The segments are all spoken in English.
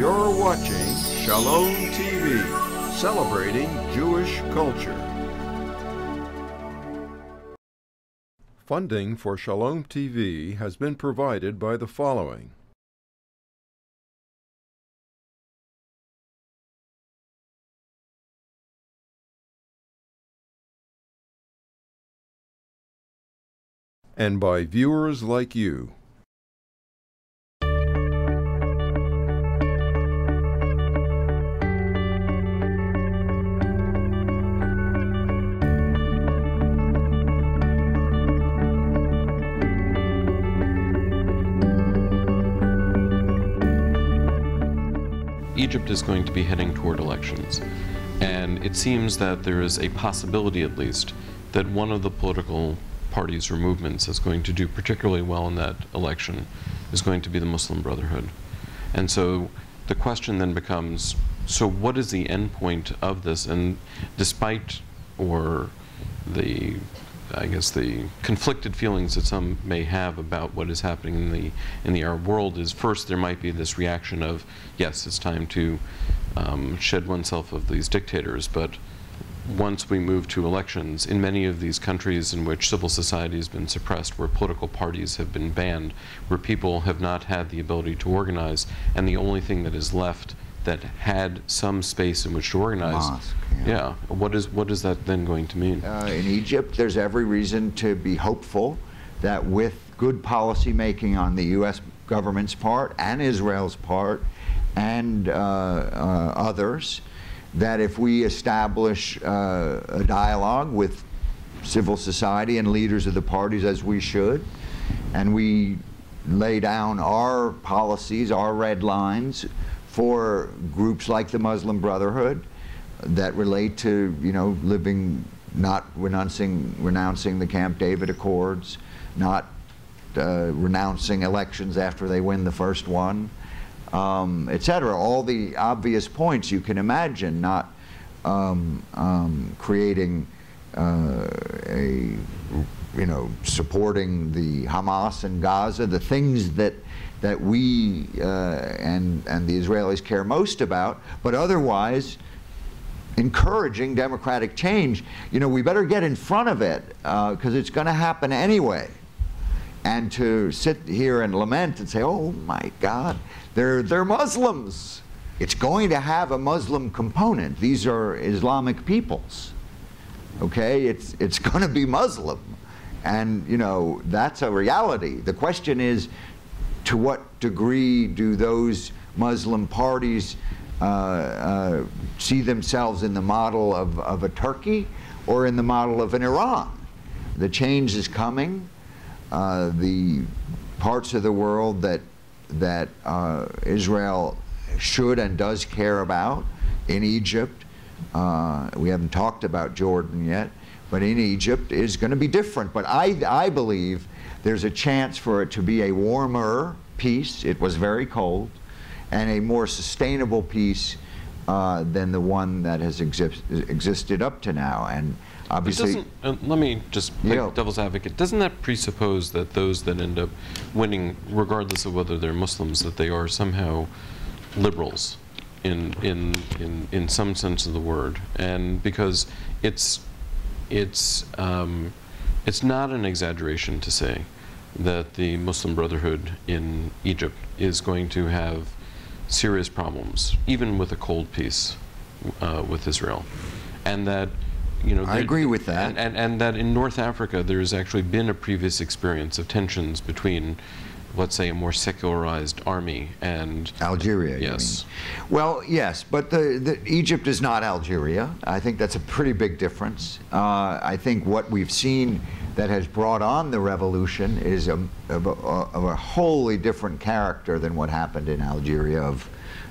You're watching Shalom TV, celebrating Jewish culture. Funding for Shalom TV has been provided by the following. And by viewers like you. Egypt is going to be heading toward elections, and it seems that there is a possibility, at least, that one of the political parties or movements that's going to do particularly well in that election is going to be the Muslim Brotherhood. And so the question then becomes, so what is the end point of this? And despite, or the, I guess, the conflicted feelings that some may have about what is happening in the Arab world is, first there might be this reaction of, yes, it's time to shed oneself of these dictators, but once we move to elections, in many of these countries in which civil society has been suppressed, where political parties have been banned, where people have not had the ability to organize, and the only thing that is left that had some space in which to organize, mosque, yeah. What is that then going to mean? In Egypt, there's every reason to be hopeful that with good policy making on the U.S. government's part and Israel's part and others, that if we establish a dialogue with civil society and leaders of the parties, as we should, and we lay down our policies, our red lines for groups like the Muslim Brotherhood that relate to, you know, living, not renouncing the Camp David Accords, not renouncing elections after they win the first one, etc. All the obvious points you can imagine, not creating supporting the Hamas in Gaza, the things that we and the Israelis care most about, but otherwise encouraging democratic change. You know, we better get in front of it because it's going to happen anyway. And to sit here and lament and say, oh my God, they're Muslims. It's going to have a Muslim component. These are Islamic peoples. Okay, it's going to be Muslim. And, you know, that's a reality. The question is, to what degree do those Muslim parties see themselves in the model of a Turkey or in the model of an Iran? The change is coming. The parts of the world that Israel should and does care about, in Egypt, we haven't talked about Jordan yet, but in Egypt is going to be different. But I believe there's a chance for it to be a warmer peace. It was very cold, and a more sustainable peace than the one that has existed up to now. And obviously, let me just play devil's advocate. Doesn't that presuppose that those that end up winning, regardless of whether they're Muslims, that they are somehow liberals in some sense of the word? And because it's not an exaggeration to say that the Muslim Brotherhood in Egypt is going to have serious problems, even with a cold peace with Israel, and that, you know, I agree with that, and that in North Africa there's actually been a previous experience of tensions between, let's say, a more secularized army and Algeria. Yes. Well, yes, but Egypt is not Algeria. I think that's a pretty big difference. I think what we've seen that has brought on the revolution is of a wholly different character than what happened in Algeria, of,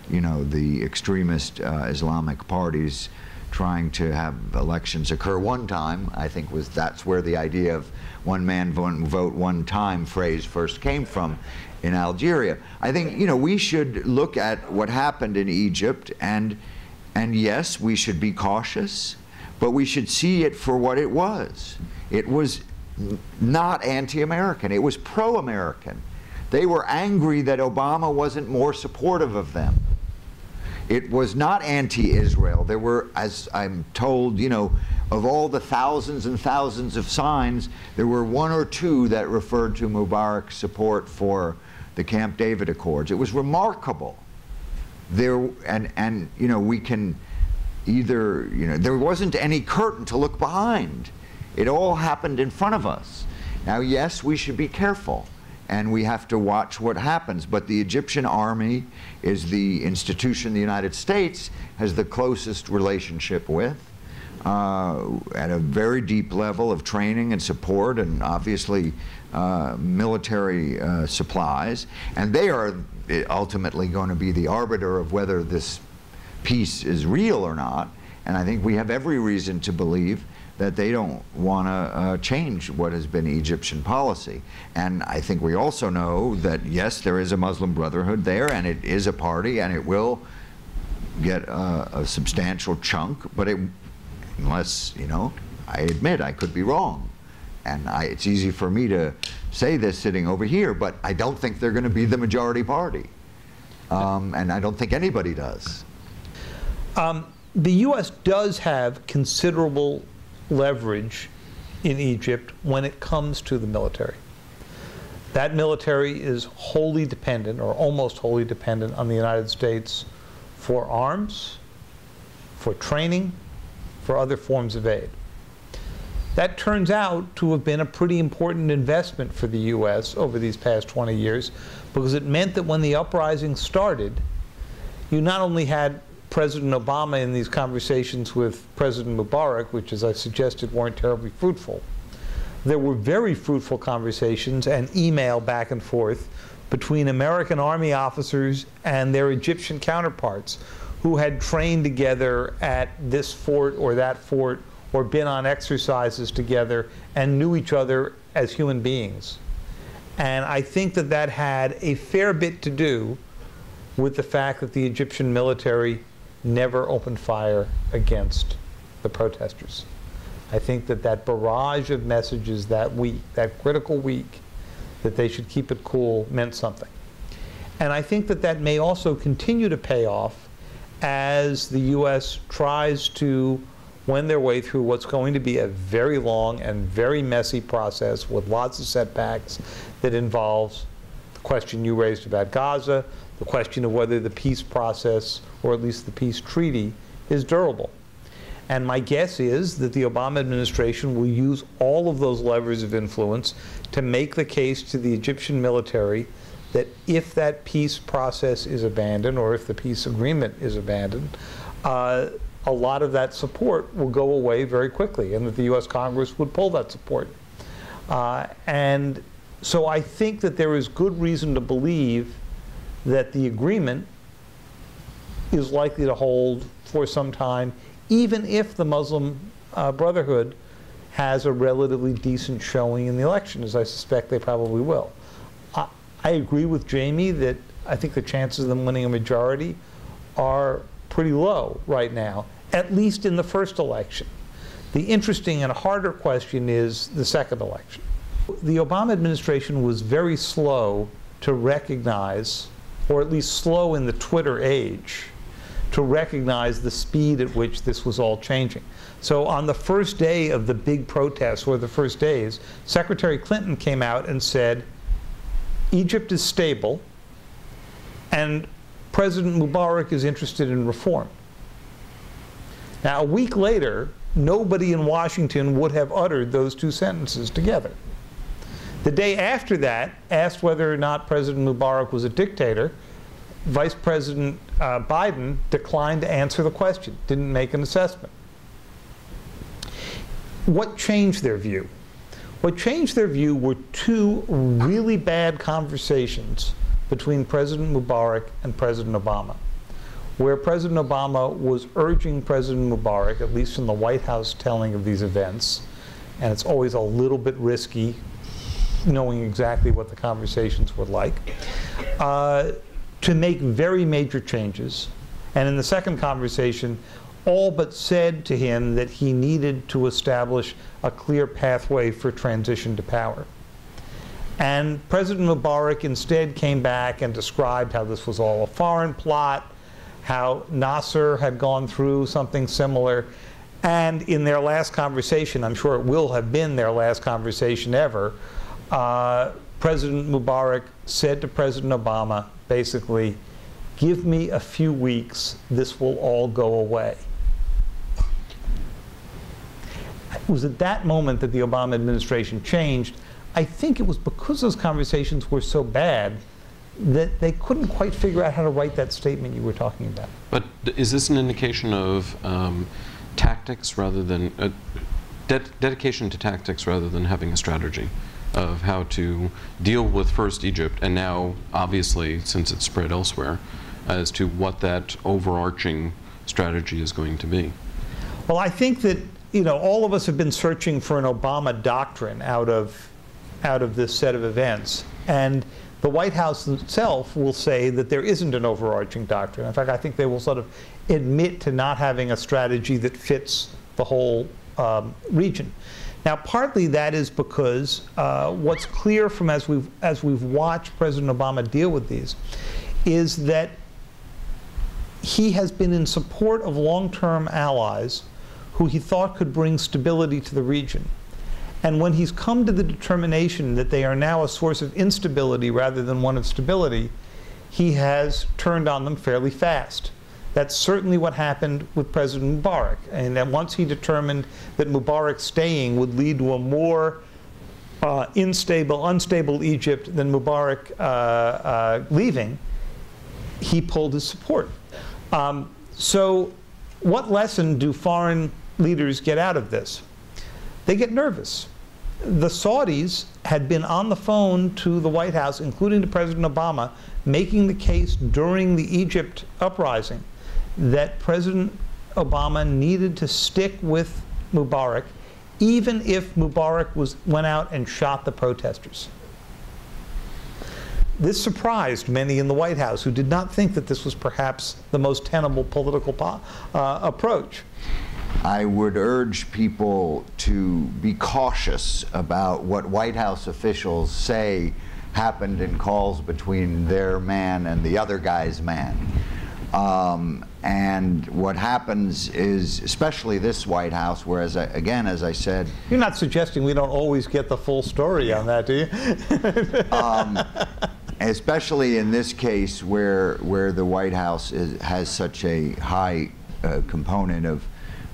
you know, the extremist Islamic parties trying to have elections occur one time. I think that's where the idea of one man, one vote, one time phrase first came from in Algeria. I think, you know, we should look at what happened in Egypt, and yes, we should be cautious, but we should see it for what it was. It was not anti-American. It was pro-American. They were angry that Obama wasn't more supportive of them. It was not anti-Israel. There were, as I'm told, you know, of all the thousands and thousands of signs, there were one or two that referred to Mubarak's support for the Camp David Accords. It was remarkable. And you know, we can either, you know, there wasn't any curtain to look behind. It all happened in front of us. Now, yes, we should be careful, and we have to watch what happens, but the Egyptian army is the institution the United States has the closest relationship with, at a very deep level of training and support, and obviously military supplies, and they are ultimately going to be the arbiter of whether this peace is real or not. And I think we have every reason to believe that they don't want to change what has been Egyptian policy. And I think we also know that, yes, there is a Muslim Brotherhood there, and it is a party, and it will get a substantial chunk, but unless, you know, I admit I could be wrong. And it's easy for me to say this sitting over here, but I don't think they're going to be the majority party. And I don't think anybody does. The U.S. does have considerable leverage in Egypt when it comes to the military. That military is wholly dependent, or almost wholly dependent, on the United States for arms, for training, for other forms of aid. That turns out to have been a pretty important investment for the U.S. over these past 20 years, because it meant that when the uprising started, you not only had President Obama in these conversations with President Mubarak, which, as I suggested, weren't terribly fruitful. There were very fruitful conversations and email back and forth between American Army officers and their Egyptian counterparts who had trained together at this fort or that fort, or been on exercises together and knew each other as human beings. And I think that that had a fair bit to do with the fact that the Egyptian military never opened fire against the protesters. I think that that barrage of messages that week, that critical week, that they should keep it cool, meant something. And I think that that may also continue to pay off as the U.S. tries to wend their way through what's going to be a very long and very messy process with lots of setbacks that involves the question you raised about Gaza, the question of whether the peace process, or at least the peace treaty, is durable. And my guess is that the Obama administration will use all of those levers of influence to make the case to the Egyptian military that if that peace process is abandoned, or if the peace agreement is abandoned, a lot of that support will go away very quickly, and that the U.S. Congress would pull that support. And so I think that there is good reason to believe that the agreement is likely to hold for some time, even if the Muslim Brotherhood has a relatively decent showing in the election, as I suspect they probably will. I agree with Jamie that I think the chances of them winning a majority are pretty low right now, at least in the first election. The interesting and harder question is the second election. The Obama administration was very slow to recognize, or at least slow in the Twitter age, to recognize the speed at which this was all changing. So on the first day of the big protests, or the first days, Secretary Clinton came out and said, Egypt is stable, and President Mubarak is interested in reform. Now, a week later, nobody in Washington would have uttered those two sentences together. The day after that, asked whether or not President Mubarak was a dictator, Vice President Biden declined to answer the question, didn't make an assessment. What changed their view? What changed their view were two really bad conversations between President Mubarak and President Obama, where President Obama was urging President Mubarak, at least in the White House telling of these events, and it's always a little bit risky knowing exactly what the conversations were like, to make very major changes. And in the second conversation, all but said to him that he needed to establish a clear pathway for transition to power. And President Mubarak instead came back and described how this was all a foreign plot, how Nasser had gone through something similar. And in their last conversation, I'm sure it will have been their last conversation ever, President Mubarak said to President Obama, basically, give me a few weeks, this will all go away. It was at that moment that the Obama administration changed. I think it was because those conversations were so bad that they couldn't quite figure out how to write that statement you were talking about. But is this an indication of tactics rather than dedication to tactics rather than having a strategy of how to deal with first Egypt and now, obviously, since it's spread elsewhere, as to what that overarching strategy is going to be? Well, I think that, you know, all of us have been searching for an Obama doctrine out of this set of events, and the White House itself will say that there isn't an overarching doctrine. In fact, I think they will sort of admit to not having a strategy that fits the whole region. Now, partly that is because what's clear from as we've watched President Obama deal with these is that he has been in support of long-term allies who he thought could bring stability to the region. And when he's come to the determination that they are now a source of instability rather than one of stability, he has turned on them fairly fast. That's certainly what happened with President Mubarak. And then once he determined that Mubarak staying would lead to a more unstable Egypt than Mubarak leaving, he pulled his support. So what lesson do foreign leaders get out of this? They get nervous. The Saudis had been on the phone to the White House, including to President Obama, making the case during the Egypt uprising that President Obama needed to stick with Mubarak, even if Mubarak went out and shot the protesters. This surprised many in the White House who did not think that this was perhaps the most tenable political approach. I would urge people to be cautious about what White House officials say happened in calls between their man and the other guy's man. And what happens is, especially this White House, where, again, as I said... You're not suggesting we don't always get the full story on that, do you? Especially in this case where the White House has such a high component of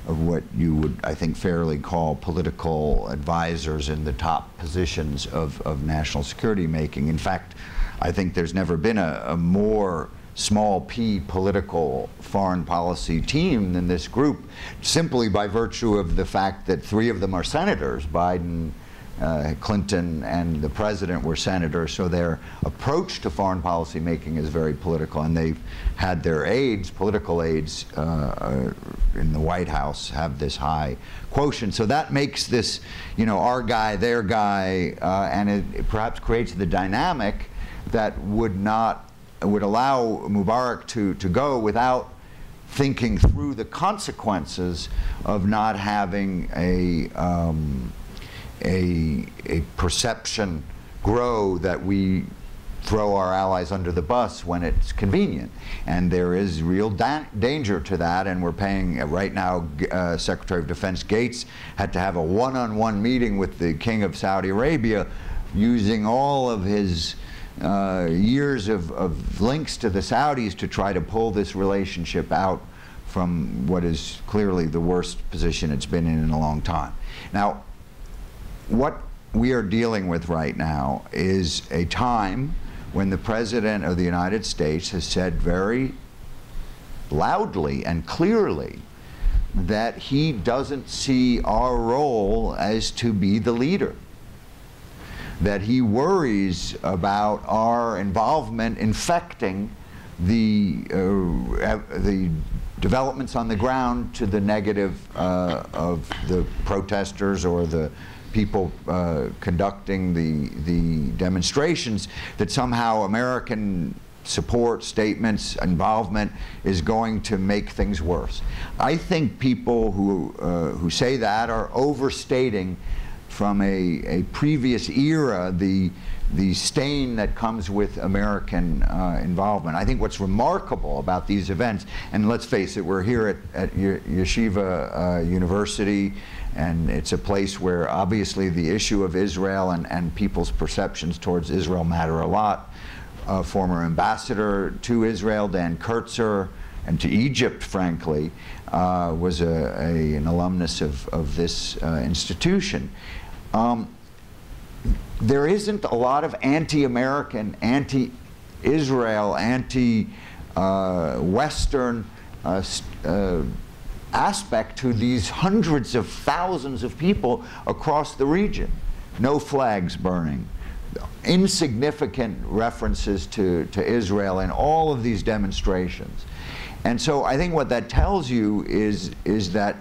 what you would, I think, fairly call political advisors in the top positions of national security making. In fact, I think there's never been a more small p political foreign policy team than this group, simply by virtue of the fact that three of them are senators. Biden, Clinton, and the president were senators, so their approach to foreign policy making is very political, and they've had their aides, political aides in the White House, have this high quotient. So that makes this, you know, our guy, their guy, and it perhaps creates the dynamic that would allow Mubarak to go without thinking through the consequences of not having a perception grow that we throw our allies under the bus when it's convenient. And there is real danger to that, and we're paying, right now, Secretary of Defense Gates had to have a one-on-one meeting with the King of Saudi Arabia, using all of his years of links to the Saudis to try to pull this relationship out from what is clearly the worst position it's been in a long time. Now, what we are dealing with right now is a time when the President of the United States has said very loudly and clearly that he doesn't see our role as to be the leader, that he worries about our involvement infecting the developments on the ground to the negative of the protesters or the people conducting the demonstrations, that somehow American support, statements, involvement is going to make things worse. I think people who say that are overstating from a previous era the the stain that comes with American involvement. I think what's remarkable about these events, and let's face it, we're here at Yeshiva University, and it's a place where obviously the issue of Israel and people's perceptions towards Israel matter a lot. Former ambassador to Israel, Dan Kurtzer, and to Egypt, frankly, was an alumnus of this institution. There isn't a lot of anti-American, anti-Israel, anti-Western aspect to these hundreds of thousands of people across the region. No flags burning, insignificant references to Israel in all of these demonstrations. And so I think what that tells you is that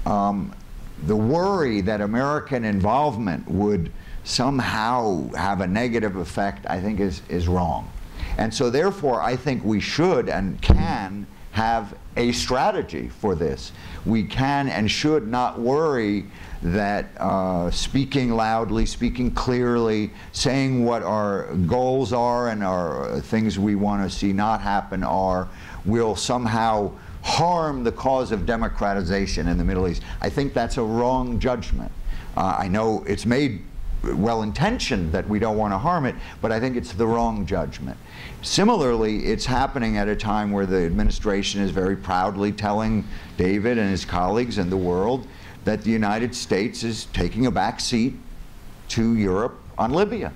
the worry that American involvement would somehow have a negative effect, I think is wrong. And so therefore I think we should and can have a strategy for this. We can and should not worry that speaking loudly, speaking clearly, saying what our goals are and our things we want to see not happen are, will somehow harm the cause of democratization in the Middle East. I think that's a wrong judgment. I know it's made well-intentioned that we don't want to harm it, but I think it's the wrong judgment. Similarly, it's happening at a time where the administration is very proudly telling David and his colleagues and the world that the United States is taking a back seat to Europe on Libya.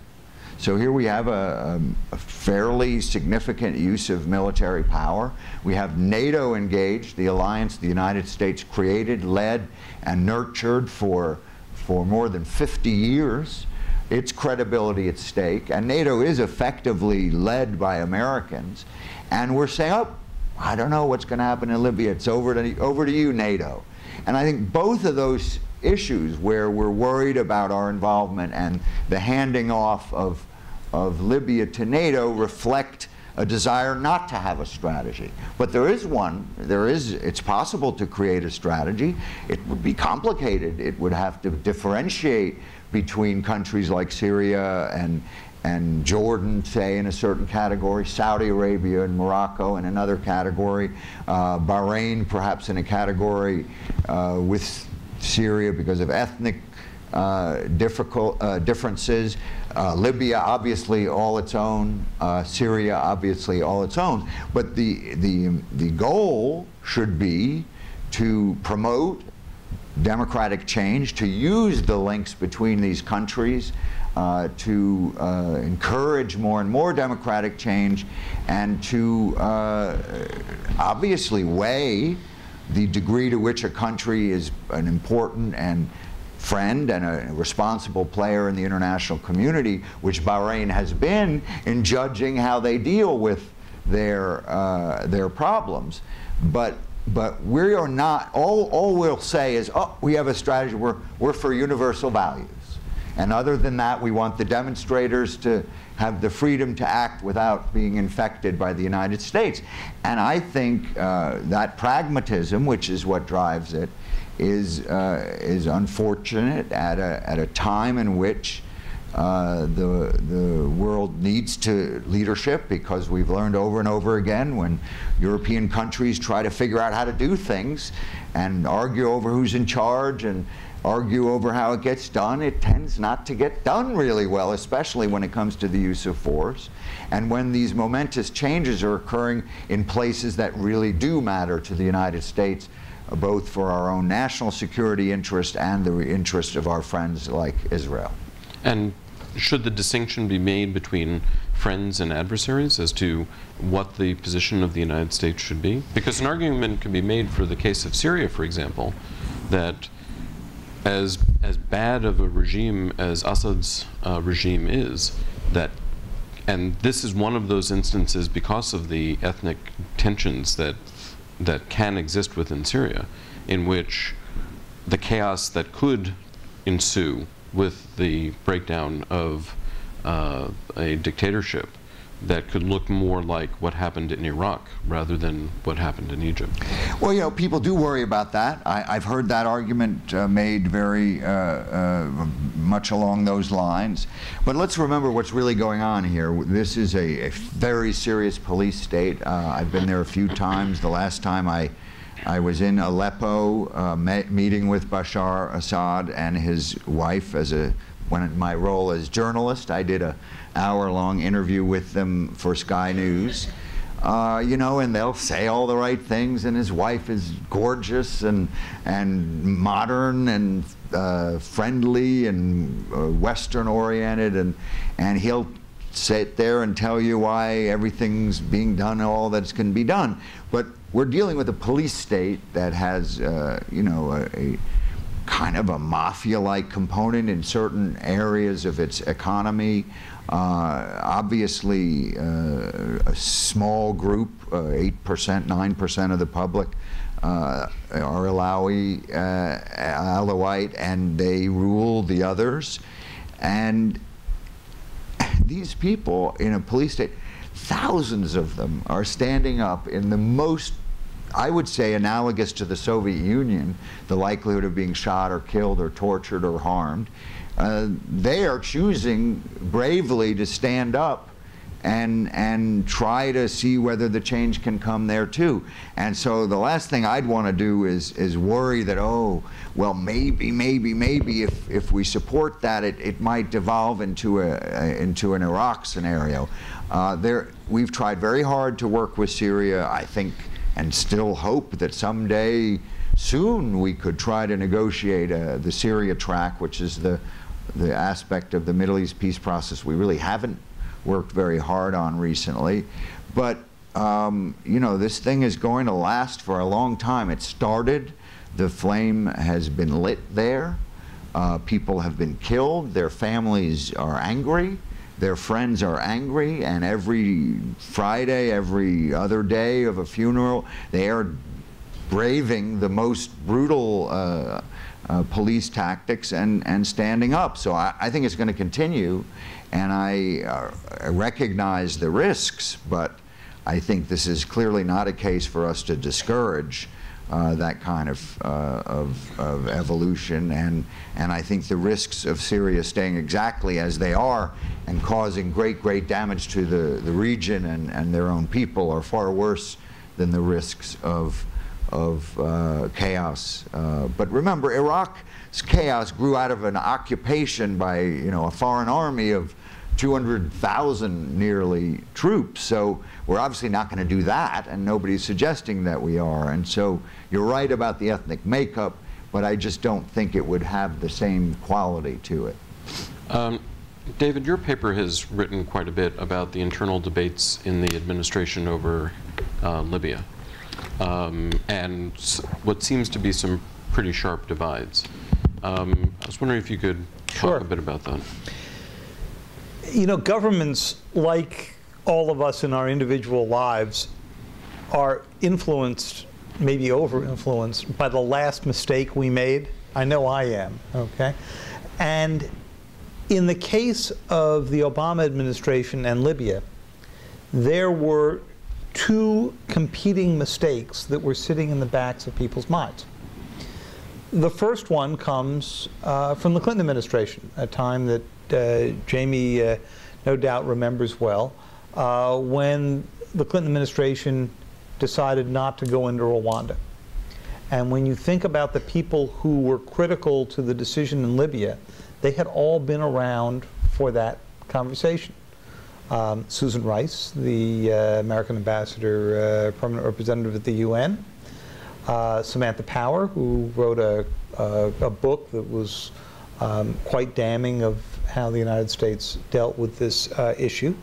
So here we have a fairly significant use of military power. We have NATO engaged, the alliance the United States created, led, and nurtured for more than 50 years. Its credibility at stake, and NATO is effectively led by Americans, and we're saying, oh, I don't know what's going to happen in Libya, it's over to you, NATO. And I think both of those issues, where we're worried about our involvement and the handing off of Libya to NATO, reflect a desire not to have a strategy. But there is one. It's possible to create a strategy. It would be complicated. It would have to differentiate between countries like Syria and Jordan, say, in a certain category, Saudi Arabia and Morocco in another category, Bahrain perhaps in a category with Syria because of ethnic differences, Libya obviously all its own, Syria obviously all its own. But the goal should be to promote democratic change, to use the links between these countries, to encourage more and more democratic change, and to obviously weigh the degree to which a country is an important and friend and a responsible player in the international community, which Bahrain has been in judging how they deal with their problems. But we are not, all we'll say is, oh, we have a strategy, we're for universal values. And other than that, we want the demonstrators to have the freedom to act without being infected by the United States. And I think that pragmatism, which is what drives it, is unfortunate at a time in which the world needs to leadership, because we've learned over and over again when European countries try to figure out how to do things and argue over who's in charge and argue over how it gets done, it tends not to get done really well, especially when it comes to the use of force. And when these momentous changes are occurring in places that really do matter to the United States, both for our own national security interest and the interest of our friends like Israel. And should the distinction be made between friends and adversaries as to what the position of the United States should be? Because an argument can be made for the case of Syria, for example, that as bad of a regime as Assad's regime is, and this is one of those instances because of the ethnic tensions that can exist within Syria, in which the chaos that could ensue with the breakdown of a dictatorship that could look more like what happened in Iraq rather than what happened in Egypt? Well, you know, people do worry about that. I've heard that argument made very much along those lines. But let's remember what's really going on here. This is a very serious police state. I've been there a few times. The last time I was in Aleppo meeting with Bashar Assad and his wife when in my role as journalist. I did an hour-long interview with them for Sky News. You know, and they'll say all the right things, and his wife is gorgeous and modern and friendly and Western-oriented, and he'll sit there and tell you why everything's being done, all that can be done. But we're dealing with a police state that has, you know, a kind of a mafia-like component in certain areas of its economy. Obviously, a small group, 8%, 9% of the public are Alawite, and they rule the others. And these people in a police state, thousands of them are standing up in the most, I would say, analogous to the Soviet Union, the likelihood of being shot or killed or tortured or harmed. They are choosing bravely to stand up and try to see whether the change can come there too. And so the last thing I'd want to do is worry that, oh, well, maybe if we support that, it might devolve into an Iraq scenario. We've tried very hard to work with Syria, I think, and still hope that someday soon we could try to negotiate the Syria track, which is the aspect of the Middle East peace process we really haven't worked very hard on recently. But you know, this thing is going to last for a long time. It started, the flame has been lit there, people have been killed, their families are angry, their friends are angry, and every Friday, every other day of a funeral, they are braving the most brutal police tactics and standing up. So I think it's going to continue, and I recognize the risks, but I think this is clearly not a case for us to discourage that kind of evolution, and I think the risks of Syria staying exactly as they are and causing great damage to the region and their own people are far worse than the risks of chaos. But remember, Iraq's chaos grew out of an occupation by, you know, a foreign army of 200,000 nearly troops. So we're obviously not going to do that, and nobody's suggesting that we are. And so you're right about the ethnic makeup, but I just don't think it would have the same quality to it. David, your paper has written quite a bit about the internal debates in the administration over Libya, and what seems to be some pretty sharp divides. I was wondering if you could talk a bit about that. You know, governments, like all of us in our individual lives, are influenced, maybe over-influenced, by the last mistake we made. I know I am, okay? And in the case of the Obama administration and Libya, there were two competing mistakes that were sitting in the backs of people's minds. The first one comes from the Clinton administration, a time that Jamie no doubt remembers well, when the Clinton administration decided not to go into Rwanda. And when you think about the people who were critical to the decision in Libya, they had all been around for that conversation. Susan Rice, the American ambassador, permanent representative at the UN, Samantha Power, who wrote a book that was quite damning of how the United States dealt with this issue,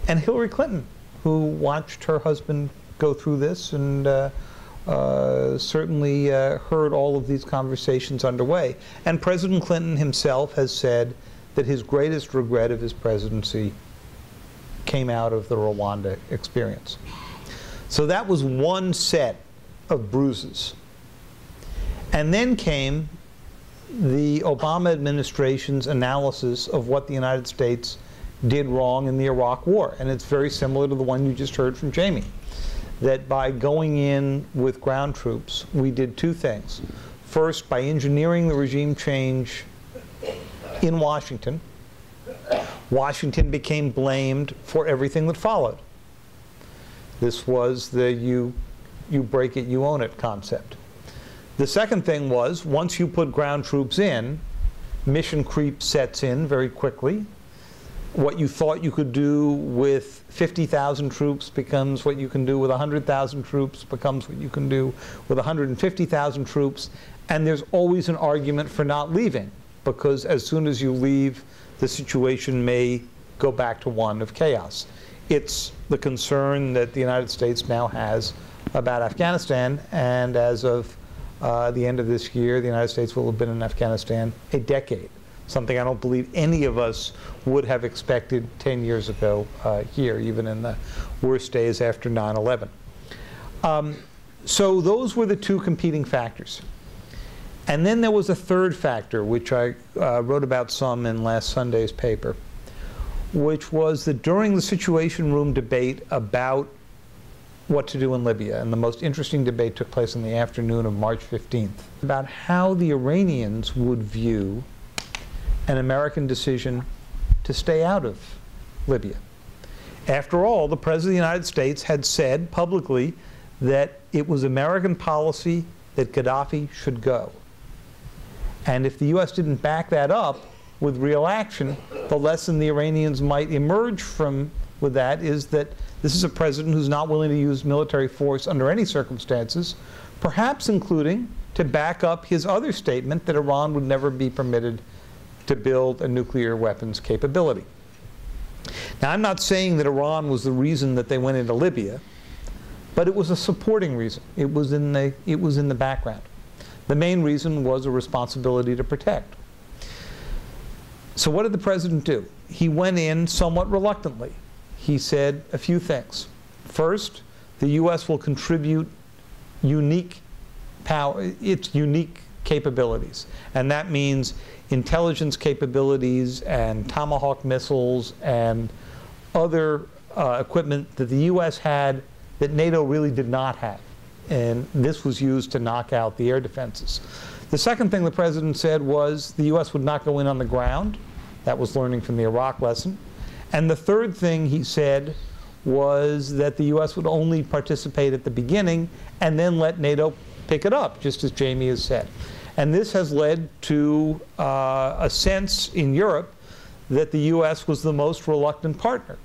and Hillary Clinton, who watched her husband go through this and certainly heard all of these conversations underway. And President Clinton himself has said that his greatest regret of his presidency came out of the Rwanda experience. So that was one set of bruises. And then came the Obama administration's analysis of what the United States did wrong in the Iraq War. And it's very similar to the one you just heard from Jamie. That by going in with ground troops, we did two things. First, by engineering the regime change in Washington, Washington became blamed for everything that followed. This was the you break it, you own it concept. The second thing was, once you put ground troops in, mission creep sets in very quickly. What you thought you could do with 50,000 troops becomes what you can do with 100,000 troops, becomes what you can do with 150,000 troops, and there's always an argument for not leaving, because as soon as you leave, the situation may go back to one of chaos. It's the concern that the United States now has about Afghanistan, and as of the end of this year, the United States will have been in Afghanistan a decade, something I don't believe any of us would have expected 10 years ago here, even in the worst days after 9/11. So those were the two competing factors. And then there was a third factor, which I wrote about some in last Sunday's paper, which was that during the Situation Room debate about what to do in Libya, and the most interesting debate took place in the afternoon of March 15th, about how the Iranians would view an American decision to stay out of Libya. After all, the President of the United States had said publicly that it was American policy that Gaddafi should go. And if the U.S. didn't back that up with real action, the lesson the Iranians might emerge from with that is that this is a president who's not willing to use military force under any circumstances, perhaps including to back up his other statement that Iran would never be permitted to build a nuclear weapons capability. Now, I'm not saying that Iran was the reason that they went into Libya, but it was a supporting reason. It was in the background. The main reason was a responsibility to protect. So what did the president do? He went in somewhat reluctantly. He said a few things. First, the U.S. will contribute unique power, its unique capabilities. And that means intelligence capabilities and Tomahawk missiles and other equipment that the U.S. had that NATO really did not have. And this was used to knock out the air defenses. The second thing the president said was the U.S. would not go in on the ground. That was learning from the Iraq lesson. And the third thing he said was that the U.S. would only participate at the beginning and then let NATO pick it up, just as Jamie has said. And this has led to a sense in Europe that the U.S. was the most reluctant partner.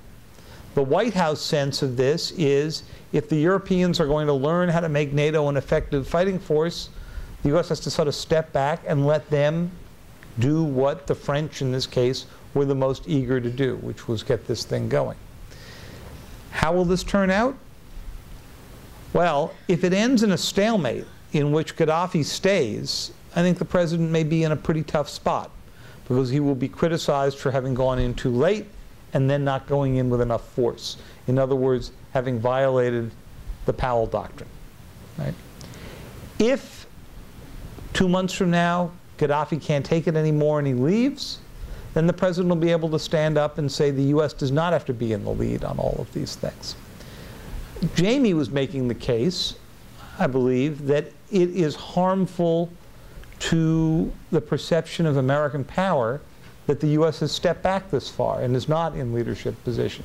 The White House sense of this is if the Europeans are going to learn how to make NATO an effective fighting force, the U.S. has to sort of step back and let them do what the French, in this case, were the most eager to do, which was get this thing going. How will this turn out? Well, if it ends in a stalemate in which Gaddafi stays, I think the president may be in a pretty tough spot, because he will be criticized for having gone in too late and then not going in with enough force. In other words, having violated the Powell Doctrine. Right? If 2 months from now Gaddafi can't take it anymore and he leaves, then the president will be able to stand up and say the U.S. does not have to be in the lead on all of these things. Jamie was making the case, I believe, that it is harmful to the perception of American power that the U.S. has stepped back this far and is not in leadership position.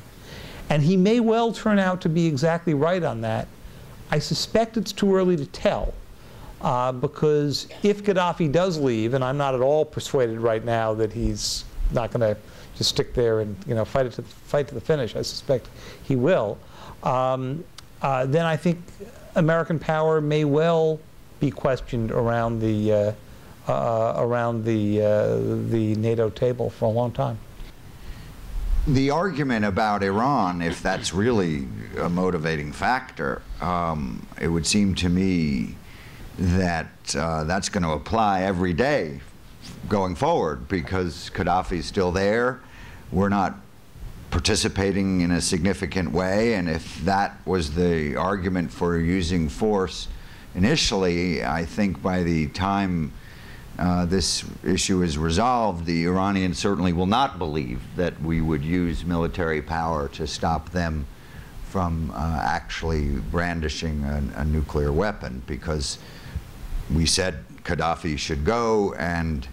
And he may well turn out to be exactly right on that. I suspect it's too early to tell, because if Gaddafi does leave, and I'm not at all persuaded right now that he's not going to just stick there and fight to the finish. I suspect he will. Then I think American power may well be questioned around the NATO table for a long time. The argument about Iran, if that's really a motivating factor, it would seem to me that that's going to apply every day going forward, because Gaddafi's still there. We're not participating in a significant way, and if that was the argument for using force initially, I think by the time this issue is resolved, the Iranians certainly will not believe that we would use military power to stop them from actually brandishing a nuclear weapon, because we said Gaddafi should go, and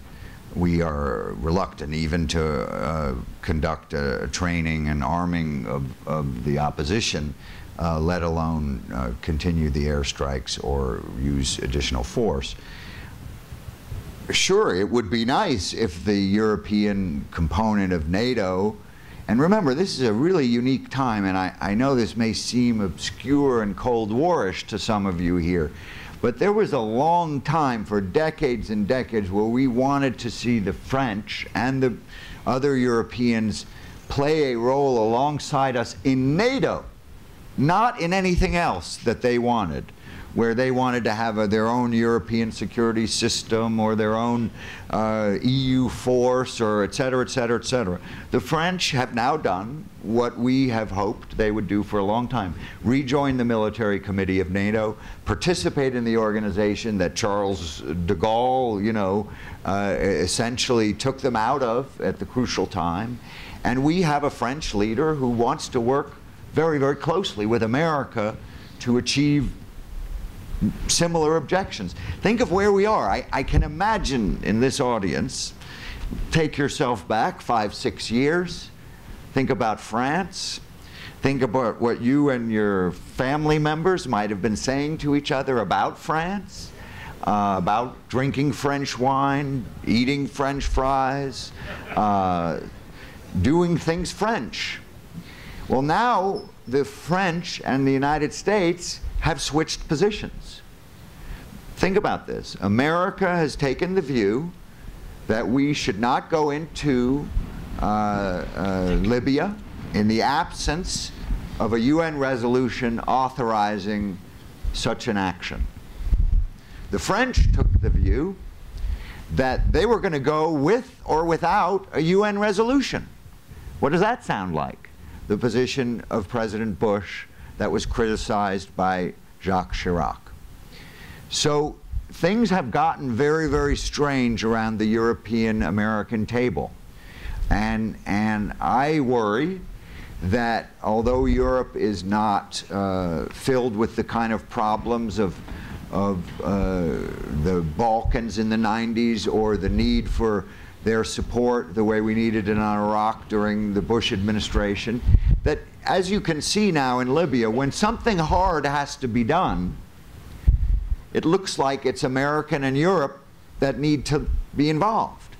we are reluctant even to conduct a training and arming of the opposition, let alone continue the airstrikes or use additional force. Sure, it would be nice if the European component of NATO, and remember, this is a really unique time, and I know this may seem obscure and Cold War-ish to some of you here, but there was a long time, for decades and decades, where we wanted to see the French and the other Europeans play a role alongside us in NATO, not in anything else that they wanted, where they wanted to have their own European security system or their own EU force, or et cetera, et cetera, et cetera. The French have now done what we have hoped they would do for a long time: rejoin the military committee of NATO, participate in the organization that Charles de Gaulle, you know, essentially took them out of at the crucial time. And we have a French leader who wants to work very, very closely with America to achieve similar objections. Think of where we are. I can imagine in this audience, take yourself back 5, 6 years, think about France, think about what you and your family members might have been saying to each other about France, about drinking French wine, eating French fries, doing things French. Well, now the French and the United States have switched positions. Think about this. America has taken the view that we should not go into Libya in the absence of a UN resolution authorizing such an action. The French took the view that they were going to go with or without a UN resolution. What does that sound like? The position of President Bush that was criticized by Jacques Chirac. So things have gotten very, very strange around the European-American table. And I worry that although Europe is not filled with the kind of problems of the Balkans in the 90s, or the need for their support the way we needed it in Iraq during the Bush administration, that as you can see now in Libya, when something hard has to be done, it looks like it's America and Europe that need to be involved.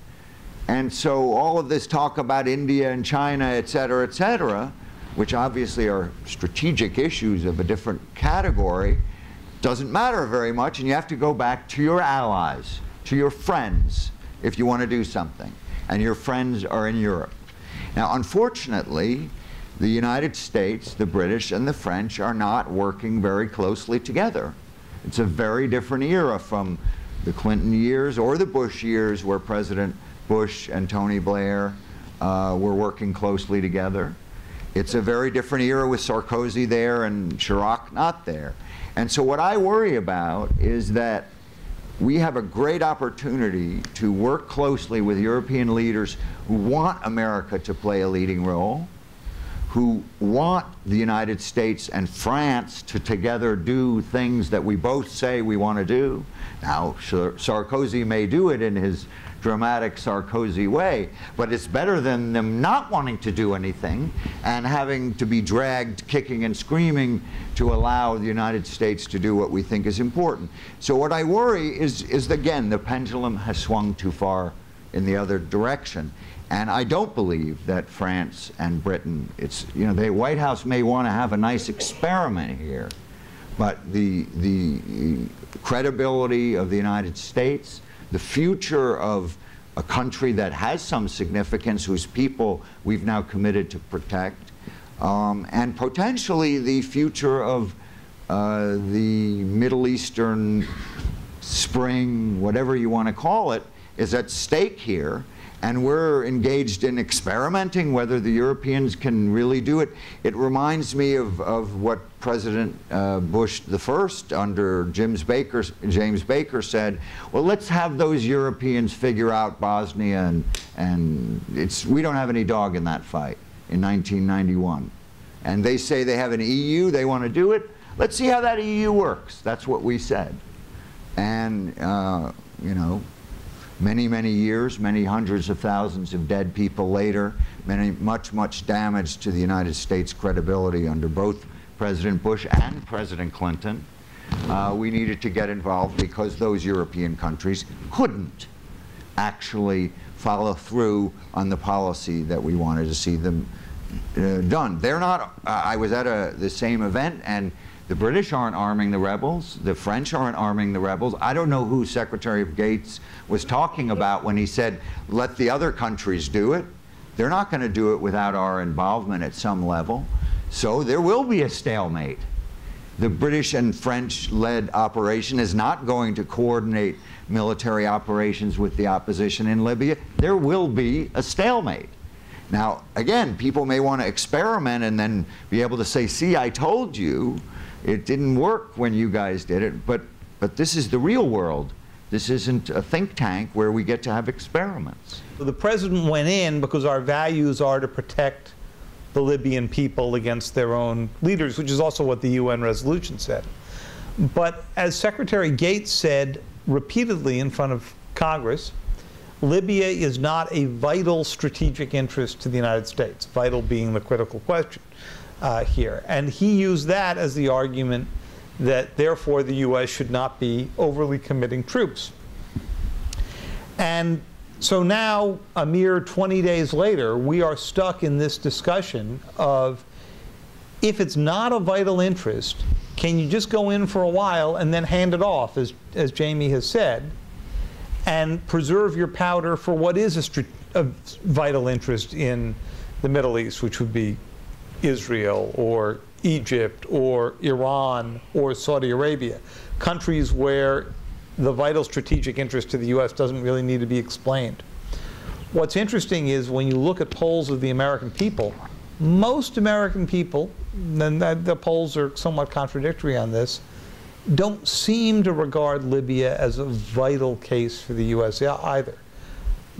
And so all of this talk about India and China, et cetera, which obviously are strategic issues of a different category, doesn't matter very much, and you have to go back to your allies, to your friends, if you want to do something. And your friends are in Europe. Now, unfortunately, the United States, the British, and the French are not working very closely together. It's a very different era from the Clinton years or the Bush years, where President Bush and Tony Blair were working closely together. It's a very different era with Sarkozy there and Chirac not there. And so what I worry about is that we have a great opportunity to work closely with European leaders who want America to play a leading role, who want the United States and France to together do things that we both say we want to do. Now, Sarkozy may do it in his dramatic Sarkozy way, but it's better than them not wanting to do anything and having to be dragged kicking and screaming to allow the United States to do what we think is important. So what I worry is again, the pendulum has swung too far in the other direction. And I don't believe that France and Britain, the White House may want to have a nice experiment here, but the credibility of the United States, the future of a country that has some significance, whose people we've now committed to protect, and potentially the future of the Middle Eastern Spring, whatever you want to call it, is at stake here. And we're engaged in experimenting whether the Europeans can really do it. It reminds me of what President Bush the First under James Baker said, well, let's have those Europeans figure out Bosnia, and we don't have any dog in that fight in 1991. And they say they have an EU, they want to do it. Let's see how that EU works. That's what we said. And, you know, many years, many hundreds of thousands of dead people later, much damage to the United States credibility under both President Bush and President Clinton. We needed to get involved because those European countries couldn't actually follow through on the policy that we wanted to see them done. They're not, I was at the same event, and the British aren't arming the rebels. The French aren't arming the rebels. I don't know who Secretary of Gates was talking about when he said, let the other countries do it. They're not going to do it without our involvement at some level. So there will be a stalemate. The British and French-led operation is not going to coordinate military operations with the opposition in Libya. There will be a stalemate. Now, again, people may want to experiment and then be able to say, see, I told you. It didn't work when you guys did it, but this is the real world. This isn't a think tank where we get to have experiments. The president went in because our values are to protect the Libyan people against their own leaders, which is also what the UN resolution said. But as Secretary Gates said repeatedly in front of Congress, Libya is not a vital strategic interest to the United States, vital being the critical question here. And he used that as the argument that therefore the U.S. should not be overly committing troops. And so now, a mere 20 days later, we are stuck in this discussion of, if it's not a vital interest, can you just go in for a while and then hand it off, as Jamie has said, and preserve your powder for what is a vital interest in the Middle East, which would be Israel or Egypt or Iran or Saudi Arabia, countries where the vital strategic interest to the U.S. doesn't really need to be explained. What's interesting is when you look at polls of the American people, most American people, and the polls are somewhat contradictory on this, don't seem to regard Libya as a vital case for the U.S. either.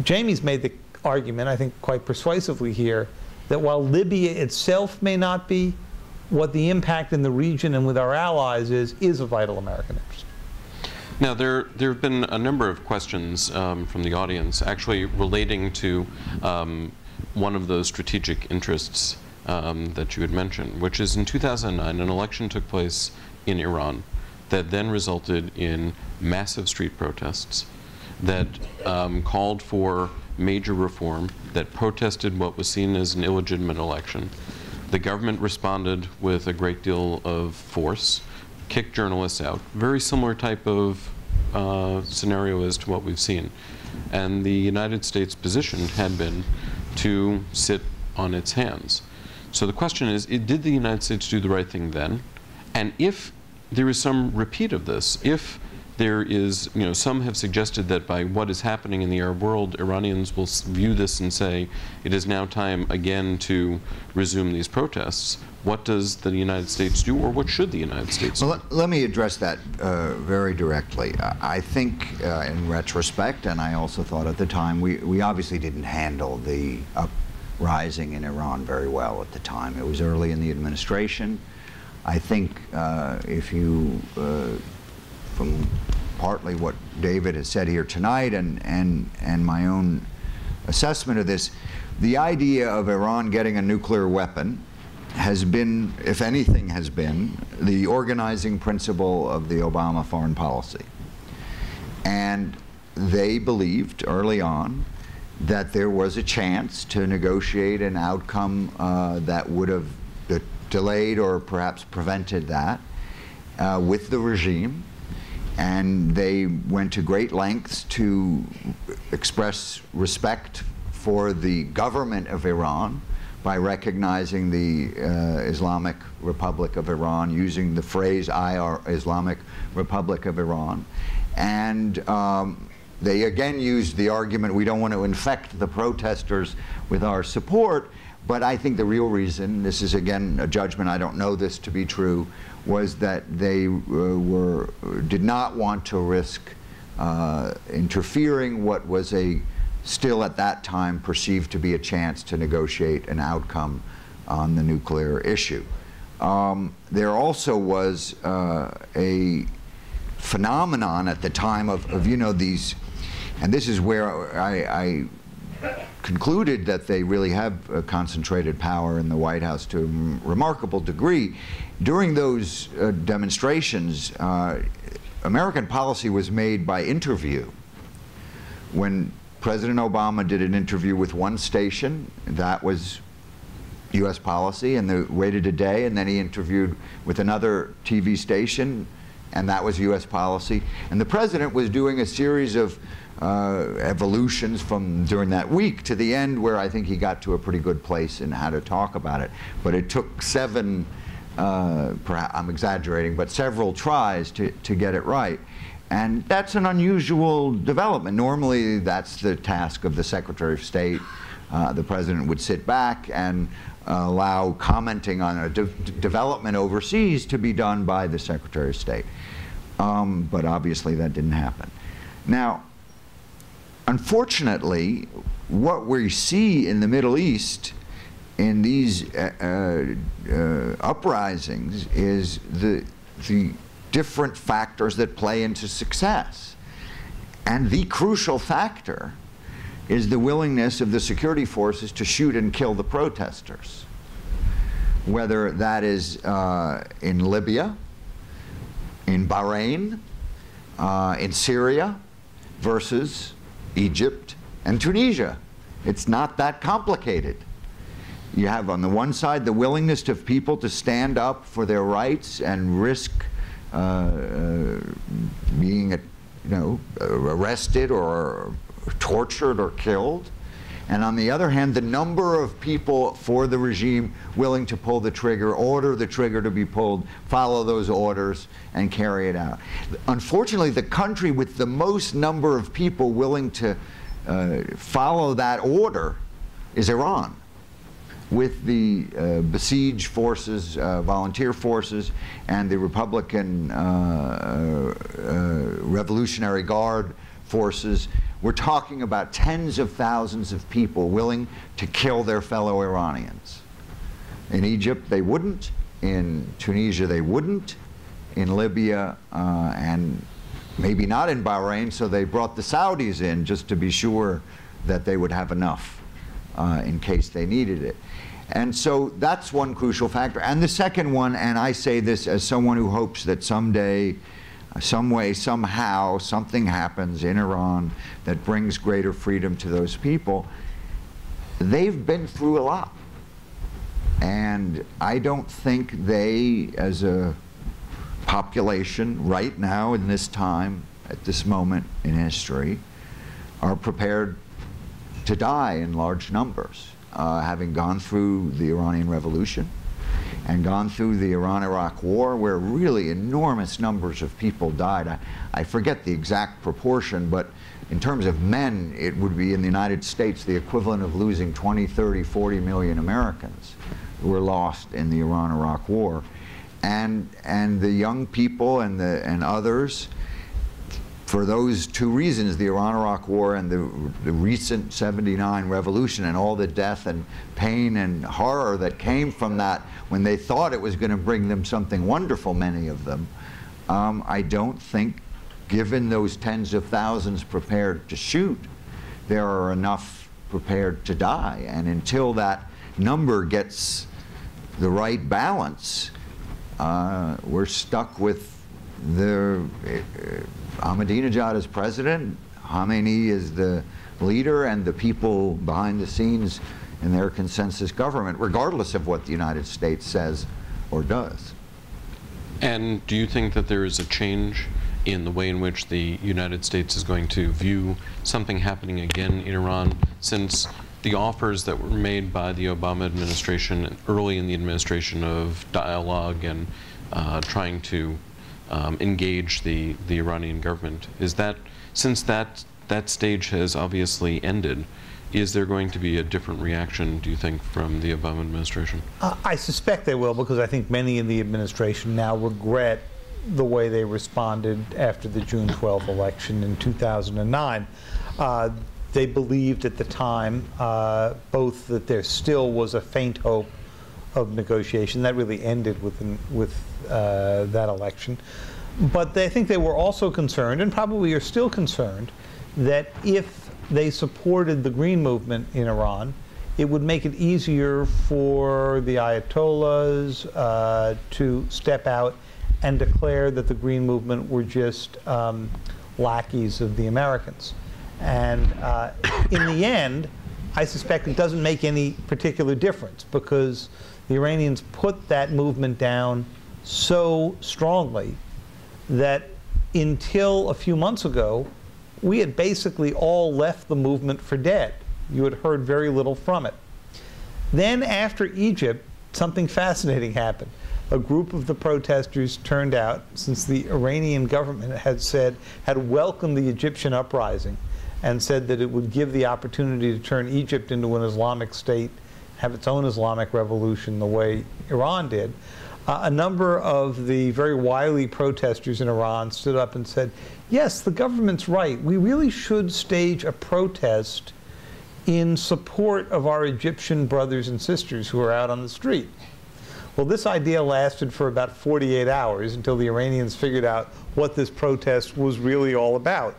Jamie's made the argument, I think quite persuasively here, that while Libya itself may not be, what the impact in the region and with our allies is a vital American interest. Now, there have been a number of questions from the audience actually relating to one of those strategic interests that you had mentioned, which is in 2009, an election took place in Iran that then resulted in massive street protests that called for major reform, that protested what was seen as an illegitimate election. The government responded with a great deal of force, kicked journalists out. Very similar type of scenario as to what we've seen. And the United States position had been to sit on its hands. So the question is, did the United States do the right thing then? And if there is some repeat of this, if there is, some have suggested that by what is happening in the Arab world, Iranians will view this and say, it is now time again to resume these protests. What does the United States do, or what should the United States do? Well, let me address that very directly. I think, in retrospect, and I also thought at the time, we obviously didn't handle the uprising in Iran very well at the time. It was early in the administration. I think if you, from partly what David has said here tonight and my own assessment of this, the idea of Iran getting a nuclear weapon has been, if anything has been, the organizing principle of the Obama foreign policy. And they believed early on that there was a chance to negotiate an outcome that would have delayed or perhaps prevented that with the regime. And they went to great lengths to express respect for the government of Iran by recognizing the Islamic Republic of Iran, using the phrase Islamic Republic of Iran. And they again used the argument, we don't want to infect the protesters with our support, but I think the real reason, this is again a judgment, I don't know this to be true, was that they did not want to risk interfering what was still at that time perceived to be a chance to negotiate an outcome on the nuclear issue. There also was a phenomenon at the time of you know, these, and this is where I concluded that they really have concentrated power in the White House to a remarkable degree. During those demonstrations, American policy was made by interview. When President Obama did an interview with one station, that was U.S. policy, and they waited a day, and then he interviewed with another TV station, and that was U.S. policy. And the president was doing a series of evolutions from during that week to the end, where I think he got to a pretty good place in how to talk about it. But it took seven, perhaps I'm exaggerating, but several tries to get it right. And that's an unusual development. Normally, that's the task of the Secretary of State. The president would sit back and allow commenting on a development overseas to be done by the Secretary of State. But obviously, that didn't happen. Now, unfortunately, what we see in the Middle East in these uprisings is the different factors that play into success. And the crucial factor is the willingness of the security forces to shoot and kill the protesters. Whether that is in Libya, in Bahrain, in Syria, versus Egypt and Tunisia. It's not that complicated. You have on the one side the willingness of people to stand up for their rights and risk being arrested or tortured or killed. And on the other hand, the number of people for the regime willing to pull the trigger, order the trigger to be pulled, follow those orders, and carry it out. Unfortunately, the country with the most number of people willing to follow that order is Iran, with the besieged forces, volunteer forces, and the Republican Revolutionary Guard forces. We're talking about tens of thousands of people willing to kill their fellow Iranians. In Egypt, they wouldn't. In Tunisia, they wouldn't. In Libya, and maybe not in Bahrain, so they brought the Saudis in just to be sure that they would have enough in case they needed it. And so that's one crucial factor. And the second one, and I say this as someone who hopes that someday, some way, somehow, something happens in Iran that brings greater freedom to those people. They've been through a lot. And I don't think they, as a population right now in this time, at this moment in history, are prepared to die in large numbers, having gone through the Iranian Revolution and gone through the Iran-Iraq War, where really enormous numbers of people died. I forget the exact proportion, but in terms of men, it would be in the United States the equivalent of losing 20, 30, 40 million Americans who were lost in the Iran-Iraq War. And the young people and others, for those two reasons, the Iran-Iraq War and the recent '79 revolution and all the death and pain and horror that came from that when they thought it was going to bring them something wonderful, many of them, I don't think, given those tens of thousands prepared to shoot, there are enough prepared to die. And until that number gets the right balance, we're stuck with the Ahmadinejad as president, Khamenei is the leader, and the people behind the scenes in their consensus government, regardless of what the United States says or does. And do you think that there is a change in the way in which the United States is going to view something happening again in Iran, since the offers that were made by the Obama administration early in the administration of dialogue and trying to engage the Iranian government, is that, since that that stage has obviously ended. Is there going to be a different reaction, do you think, from the Obama administration? I suspect they will, because I think many in the administration now regret the way they responded after the June 12th election in 2009. They believed at the time both that there still was a faint hope of negotiation. That really ended with that election. But I think they were also concerned, and probably are still concerned, that if they supported the Green Movement in Iran, it would make it easier for the Ayatollahs to step out and declare that the Green Movement were just lackeys of the Americans. And in the end, I suspect it doesn't make any particular difference, because the Iranians put that movement down so strongly that until a few months ago, we had basically all left the movement for dead. You had heard very little from it. Then after Egypt, something fascinating happened. A group of the protesters turned out, since the Iranian government had welcomed the Egyptian uprising and said that it would give the opportunity to turn Egypt into an Islamic state, have its own Islamic revolution the way Iran did. A number of the very wily protesters in Iran stood up and said, yes, the government's right. We really should stage a protest in support of our Egyptian brothers and sisters who are out on the street. Well, this idea lasted for about 48 hours until the Iranians figured out what this protest was really all about.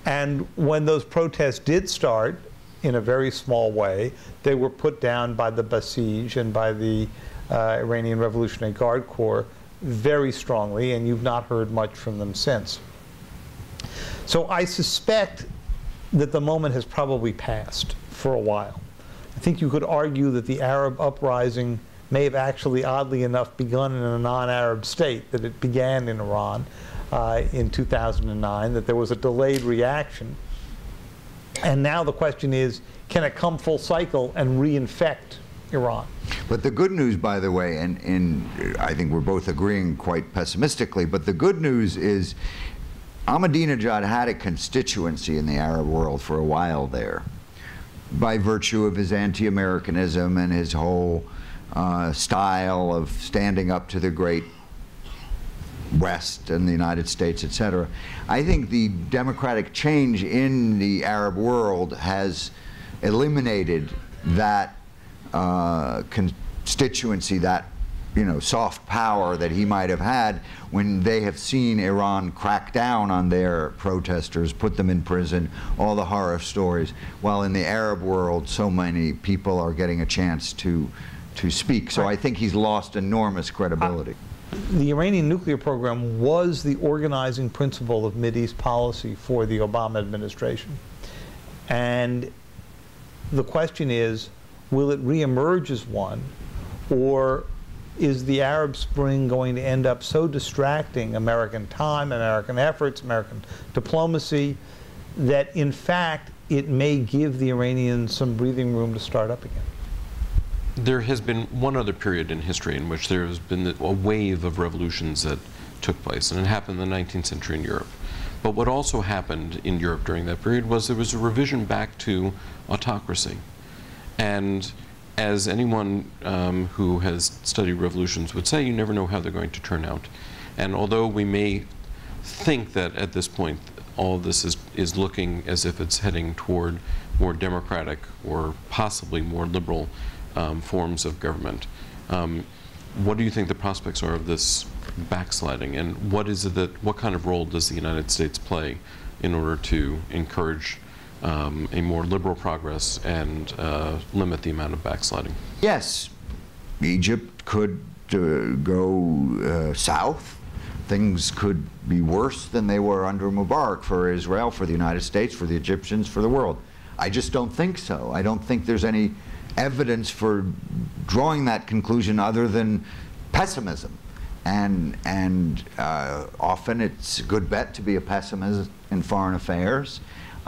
And when those protests did start, in a very small way, they were put down by the Basij and by the Iranian Revolutionary Guard Corps very strongly, and you've not heard much from them since. So I suspect that the moment has probably passed for a while. I think you could argue that the Arab uprising may have actually, oddly enough, begun in a non-Arab state, that it began in Iran in 2009, that there was a delayed reaction. And now the question is, can it come full cycle and reinfect Iran? But the good news, by the way, and I think we're both agreeing quite pessimistically, but the good news is Ahmadinejad had a constituency in the Arab world for a while there, by virtue of his anti-Americanism and his whole style of standing up to the great West and the United States, etc. I think the democratic change in the Arab world has eliminated that constituency, that soft power that he might have had when they have seen Iran crack down on their protesters, put them in prison, all the horror stories, while in the Arab world so many people are getting a chance to speak. So I think he's lost enormous credibility. The Iranian nuclear program was the organizing principle of Mideast policy for the Obama administration. And the question is, will it reemerge as one, or is the Arab Spring going to end up so distracting American time, American efforts, American diplomacy, that in fact it may give the Iranians some breathing room to start up again? There has been one other period in history in which there has been a wave of revolutions that took place, and it happened in the 19th century in Europe. But what also happened in Europe during that period was there was a revision back to autocracy. And as anyone who has studied revolutions would say, you never know how they're going to turn out. And although we may think that at this point all of this is looking as if it's heading toward more democratic or possibly more liberal forms of government, what do you think the prospects are of this backsliding, and what kind of role does the United States play in order to encourage a more liberal progress and limit the amount of backsliding? Yes, Egypt could go south. Things could be worse than they were under Mubarak for Israel, for the United States, for the Egyptians, for the world. I just don't think so. I don't think there's any evidence for drawing that conclusion other than pessimism. And often it's a good bet to be a pessimist in foreign affairs.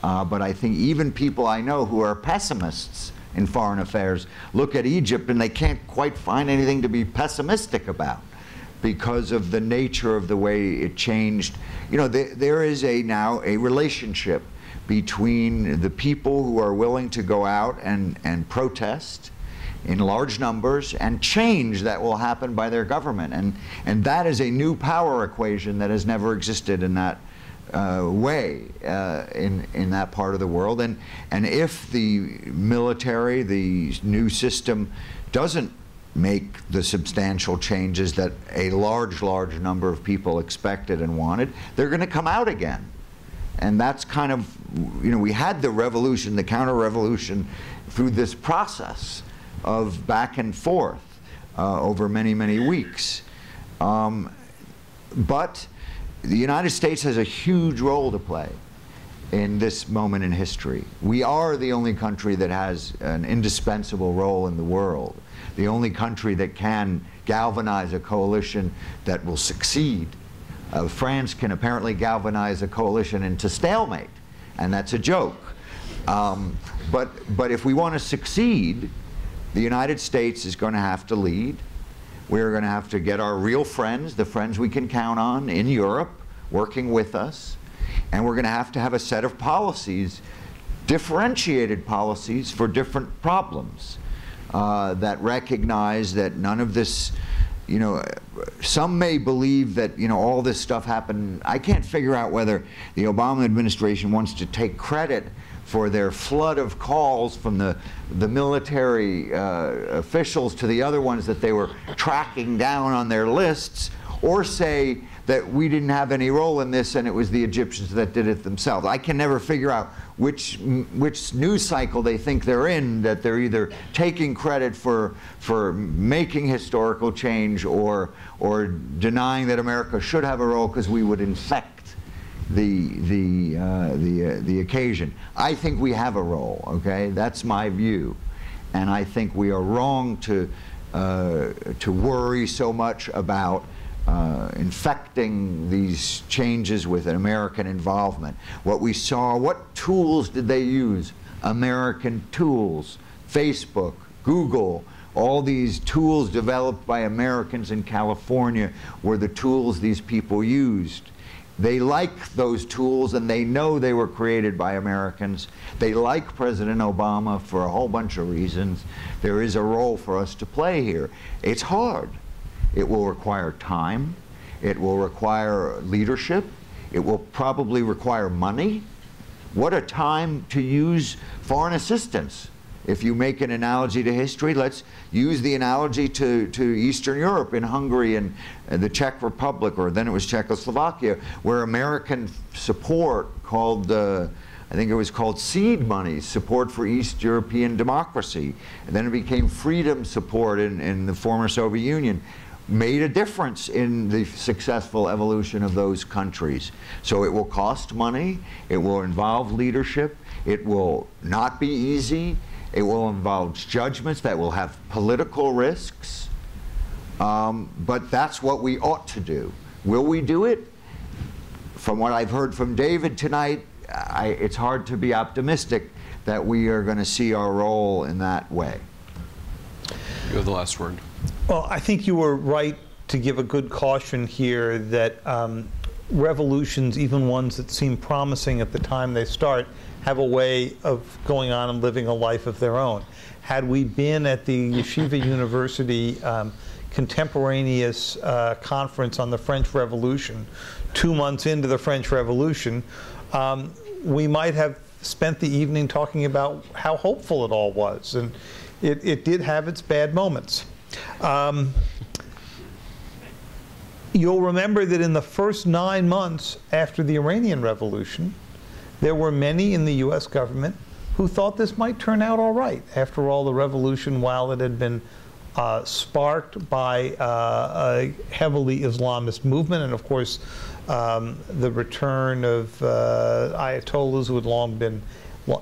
But I think even people I know who are pessimists in foreign affairs look at Egypt and they can't quite find anything to be pessimistic about because of the nature of the way it changed. There is now a relationship between the people who are willing to go out and protest in large numbers and change that will happen by their government. And that is a new power equation that has never existed in that way in that part of the world. And if the military, the new system, doesn't make the substantial changes that a large number of people expected and wanted, they're going to come out again. And that's kind of, you know, we had the revolution, the counter-revolution, through this process of back and forth over many weeks. But the United States has a huge role to play in this moment in history. We are the only country that has an indispensable role in the world, the only country that can galvanize a coalition that will succeed. France can apparently galvanize a coalition into stalemate, and that's a joke. But if we want to succeed, the United States is going to have to lead. We're going to have to get our real friends, the friends we can count on in Europe, working with us. And we're going to have a set of policies, differentiated policies for different problems that recognize that none of this, you know, some may believe that, you know, all this stuff happened. I can't figure out whether the Obama administration wants to take credit for their flood of calls from the military officials to the other ones that they were tracking down on their lists, or say that we didn't have any role in this and it was the Egyptians that did it themselves. I can never figure out which news cycle they think they're in, that they're either taking credit for making historical change or denying that America should have a role because we would infect the occasion. I think we have a role, okay? That's my view. And I think we are wrong to worry so much about infecting these changes with an American involvement. What we saw, what tools did they use? American tools, Facebook, Google, all these tools developed by Americans in California were the tools these people used. They like those tools, and they know they were created by Americans. They like President Obama for a whole bunch of reasons. There is a role for us to play here. It's hard. It will require time. It will require leadership. It will probably require money. What a time to use foreign assistance. If you make an analogy to history, let's use the analogy to Eastern Europe, in Hungary and the Czech Republic, or then it was Czechoslovakia, where American support called, I think it was called seed money, support for East European democracy. And then it became freedom support in the former Soviet Union, made a difference in the successful evolution of those countries. So it will cost money, it will involve leadership, it will not be easy, it will involve judgments that will have political risks, but that's what we ought to do. Will we do it? From what I've heard from David tonight, it's hard to be optimistic that we are going to see our role in that way. You have the last word. Well, I think you were right to give a good caution here that revolutions, even ones that seem promising at the time they start, have a way of going on and living a life of their own. Had we been at the Yeshiva University contemporaneous conference on the French Revolution 2 months into the French Revolution, we might have spent the evening talking about how hopeful it all was. And it did have its bad moments. You'll remember that in the first 9 months after the Iranian Revolution, there were many in the U.S. government who thought this might turn out all right. After all, the revolution, while it had been sparked by a heavily Islamist movement, and of course the return of Ayatollahs who had long been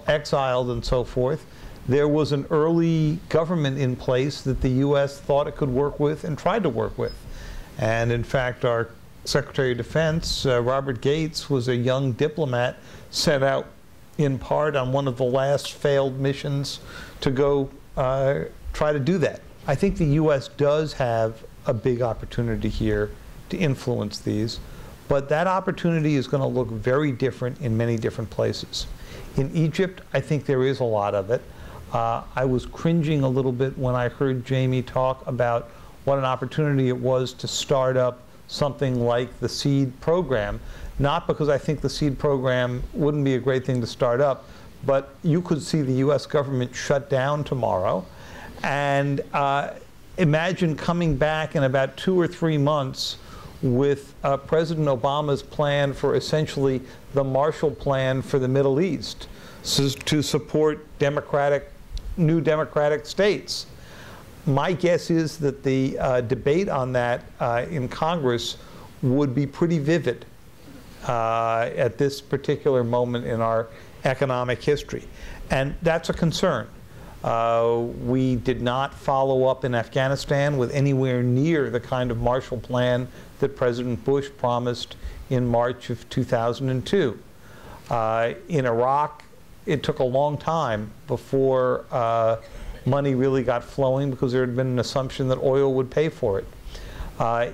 exiled and so forth, there was an early government in place that the U.S. thought it could work with and tried to work with. And in fact, our Secretary of Defense, Robert Gates, was a young diplomat sent out in part on one of the last failed missions to go try to do that. I think the U.S. does have a big opportunity here to influence these, but that opportunity is going to look very different in many different places. In Egypt, I think there is a lot of it. I was cringing a little bit when I heard Jamie talk about what an opportunity it was to start up something like the SEED program. Not because I think the SEED program wouldn't be a great thing to start up, but you could see the US government shut down tomorrow. And imagine coming back in about 2 or 3 months with President Obama's plan for essentially the Marshall Plan for the Middle East, to support new democratic states. My guess is that the debate on that in Congress would be pretty vivid at this particular moment in our economic history. And that's a concern. We did not follow up in Afghanistan with anywhere near the kind of Marshall Plan that President Bush promised in March of 2002. In Iraq, it took a long time before money really got flowing because there had been an assumption that oil would pay for it.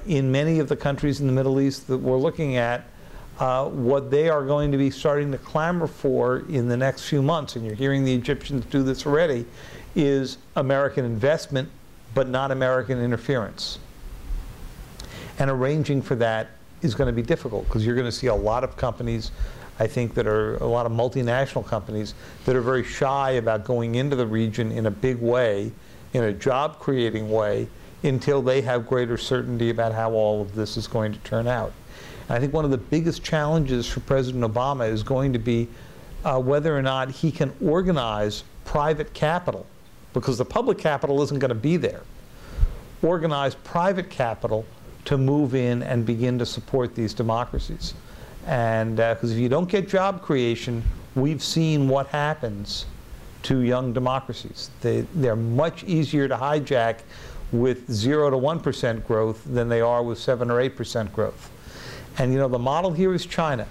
In many of the countries in the Middle East that we're looking at, what they are going to be starting to clamor for in the next few months, and you're hearing the Egyptians do this already, is American investment, but not American interference. And arranging for that is going to be difficult because you're going to see a lot of companies, I think, that are a lot of multinational companies that are very shy about going into the region in a big way, in a job-creating way, until they have greater certainty about how all of this is going to turn out. And I think one of the biggest challenges for President Obama is going to be whether or not he can organize private capital, because the public capital isn't going to be there. Organize private capital to move in and begin to support these democracies. And because if you don't get job creation, we've seen what happens to young democracies. They're much easier to hijack with 0 to 1% growth than they are with 7 or 8% growth. And you know, the model here is China.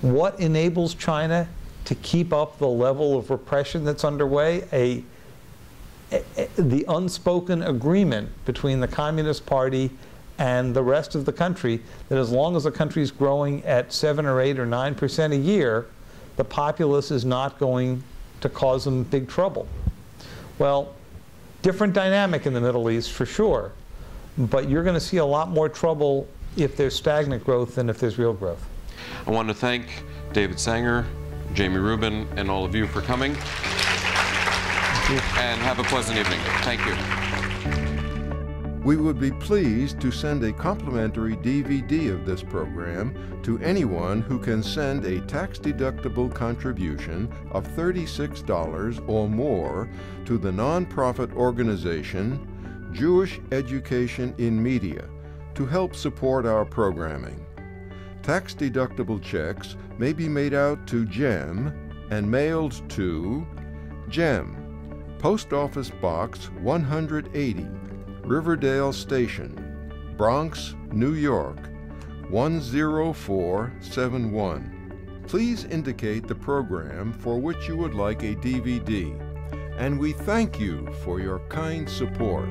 What enables China to keep up the level of repression that's underway? The unspoken agreement between the Communist Party and the rest of the country that as long as the country is growing at 7 or 8 or 9% a year, the populace is not going to cause them big trouble. Well, different dynamic in the Middle East for sure, but you're going to see a lot more trouble if there's stagnant growth than if there's real growth. I want to thank David Sanger, Jamie Rubin, and all of you for coming. And have a pleasant evening. Thank you. We would be pleased to send a complimentary DVD of this program to anyone who can send a tax-deductible contribution of $36 or more to the nonprofit organization Jewish Education in Media to help support our programming. Tax-deductible checks may be made out to GEM and mailed to GEM, Post Office Box 180, Riverdale Station, Bronx, New York, 10471. Please indicate the program for which you would like a DVD, and we thank you for your kind support.